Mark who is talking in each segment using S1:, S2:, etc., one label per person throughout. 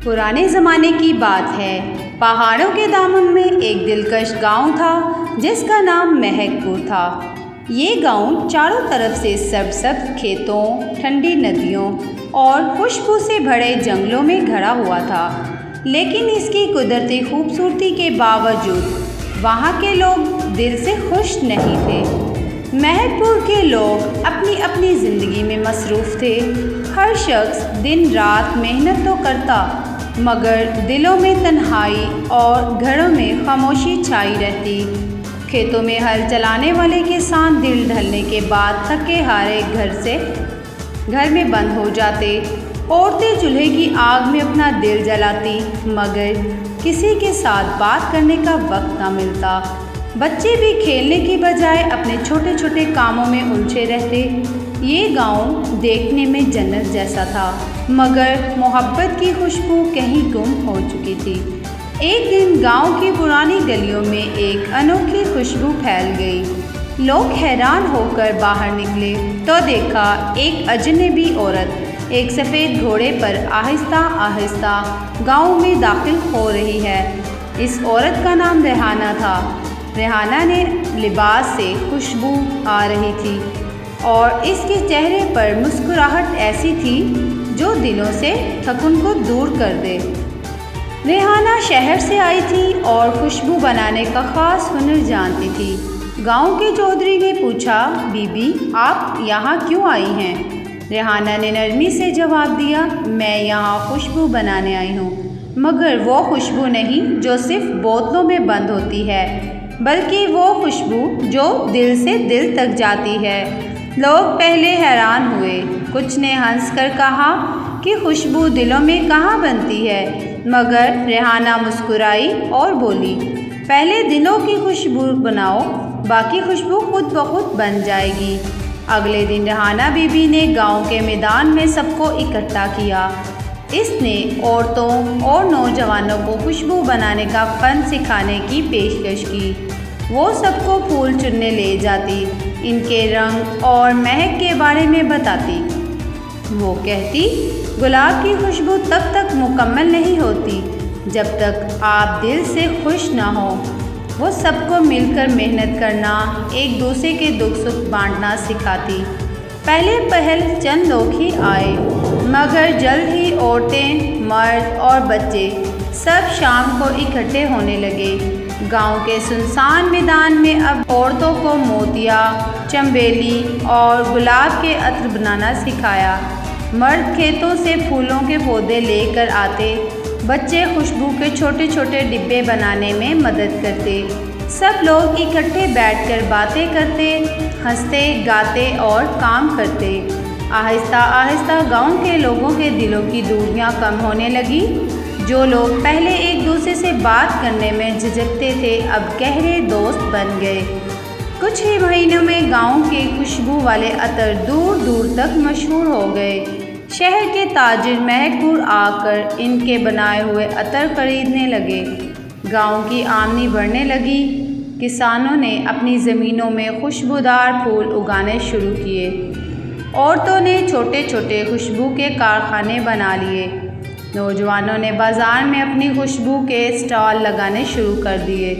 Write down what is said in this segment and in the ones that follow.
S1: पुराने ज़माने की बात है। पहाड़ों के दामन में एक दिलकश गांव था जिसका नाम महकपुर था। ये गांव चारों तरफ से सब्ज खेतों, ठंडी नदियों और खुशबू से भरे जंगलों में घरा हुआ था। लेकिन इसकी कुदरती खूबसूरती के बावजूद वहाँ के लोग दिल से खुश नहीं थे। महकपुर के लोग अपनी अपनी ज़िंदगी में मसरूफ़ थे। हर शख्स दिन रात मेहनत तो करता, मगर दिलों में तन्हाई और घरों में खामोशी छाई रहती। खेतों में हल चलाने वाले किसान दिल ढलने के बाद थके हारे घर में बंद हो जाते। औरतें चूल्हे की आग में अपना दिल जलाती, मगर किसी के साथ बात करने का वक्त ना मिलता। बच्चे भी खेलने की बजाय अपने छोटे छोटे कामों में उलझे रहते। ये गांव देखने में जन्नत जैसा था, मगर मोहब्बत की खुशबू कहीं गुम हो चुकी थी। एक दिन गांव की पुरानी गलियों में एक अनोखी खुशबू फैल गई। लोग हैरान होकर बाहर निकले तो देखा एक अजनबी औरत एक सफ़ेद घोड़े पर आहिस्ता आहिस्ता गांव में दाखिल हो रही है। इस औरत का नाम रेहाना था। रेहाना ने लिबास से खुशबू आ रही थी और इसके चेहरे पर मुस्कुराहट ऐसी थी जो दिलों से थकन को दूर कर दे। रेहाना शहर से आई थी और खुशबू बनाने का ख़ास हुनर जानती थी। गांव के चौधरी ने पूछा, बीबी आप यहाँ क्यों आई हैं? रेहाना ने नरमी से जवाब दिया, मैं यहाँ खुशबू बनाने आई हूँ, मगर वो खुशबू नहीं जो सिर्फ बोतलों में बंद होती है, बल्कि वो खुशबू जो दिल से दिल तक जाती है। लोग पहले हैरान हुए, कुछ ने हंसकर कहा कि खुशबू दिलों में कहाँ बनती है, मगर रेहाना मुस्कुराई और बोली, पहले दिलों की खुशबू बनाओ, बाकी खुशबू खुद ब खुद बन जाएगी। अगले दिन रेहाना बीबी ने गांव के मैदान में सबको इकट्ठा किया। इसने औरतों और नौजवानों को खुशबू बनाने का फन सिखाने की पेशकश की। वो सबको फूल चुनने ले जाती, इनके रंग और महक के बारे में बताती। वो कहती, गुलाब की खुशबू तब तक मुकम्मल नहीं होती जब तक आप दिल से खुश ना हो। वो सबको मिलकर मेहनत करना, एक दूसरे के दुख सुख बांटना सिखाती। पहले पहल चंद लोग ही आए, मगर जल्द ही औरतें, मर्द और बच्चे सब शाम को इकट्ठे होने लगे। गांव के सुनसान मैदान में अब औरतों को मोतिया, चंबेली और गुलाब के अत्र बनाना सिखाया। मर्द खेतों से फूलों के पौधे लेकर आते, बच्चे खुशबू के छोटे छोटे डिब्बे बनाने में मदद करते। सब लोग इकट्ठे बैठकर बातें करते, हंसते, गाते और काम करते। आहिस्ता आहिस्ता गांव के लोगों के दिलों की दूरियां कम होने लगी। जो लोग पहले एक दूसरे से बात करने में झिझकते थे, अब गहरे दोस्त बन गए। कुछ ही महीनों में गांव के खुशबू वाले अतर दूर दूर तक मशहूर हो गए। शहर के ताजिर महकपुर आकर इनके बनाए हुए अतर खरीदने लगे। गांव की आमदनी बढ़ने लगी। किसानों ने अपनी ज़मीनों में खुशबूदार फूल उगाने शुरू किए। औरतों ने छोटे छोटे खुशबू के कारखाने बना लिए। नौजवानों ने बाज़ार में अपनी खुशबू के स्टॉल लगाने शुरू कर दिए।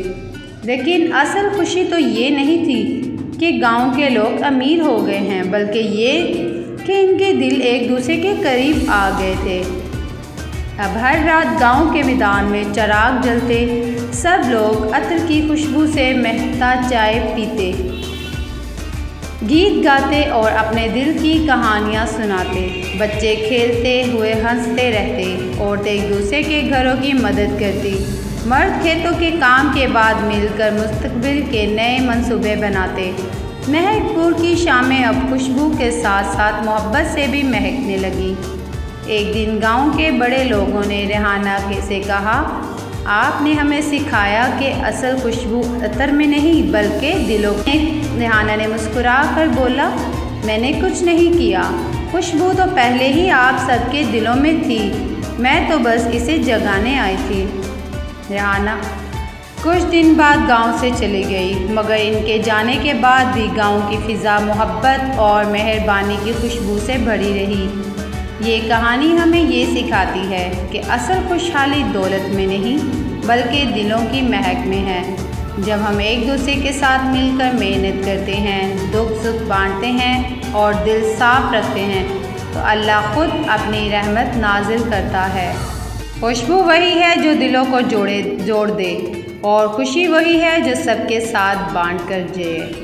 S1: लेकिन असल खुशी तो ये नहीं थी कि गांव के लोग अमीर हो गए हैं, बल्कि ये कि इनके दिल एक दूसरे के करीब आ गए थे। अब हर रात गांव के मैदान में चिराग जलते, सब लोग अतर की खुशबू से महकता चाय पीते, गीत गाते और अपने दिल की कहानियाँ सुनाते। बच्चे खेलते हुए हंसते रहते, औरतें एक दूसरे के घरों की मदद करती, मर्द खेतों के काम के बाद मिलकर मुस्तकबिल के नए मंसूबे बनाते। महकपुर की शामें अब खुशबू के साथ साथ मोहब्बत से भी महकने लगी। एक दिन गांव के बड़े लोगों ने रेहाना से कहा, आपने हमें सिखाया कि असल खुशबू अतर में नहीं बल्कि दिलों में। रेहाना ने मुस्कुरा कर बोला, मैंने कुछ नहीं किया, खुशबू तो पहले ही आप सबके दिलों में थी, मैं तो बस इसे जगाने आई थी। रेहाना कुछ दिन बाद गांव से चली गई, मगर इनके जाने के बाद भी गांव की फ़िज़ा मोहब्बत और मेहरबानी की खुशबू से भरी रही। ये कहानी हमें ये सिखाती है कि असल खुशहाली दौलत में नहीं बल्कि दिलों की महक में है। जब हम एक दूसरे के साथ मिलकर मेहनत करते हैं, दुख सुख बांटते हैं और दिल साफ रखते हैं तो अल्लाह खुद अपनी रहमत नाजिल करता है। खुशबू वही है जो दिलों को जोड़ दे और खुशी वही है जो सबके साथ बांट कर जिए।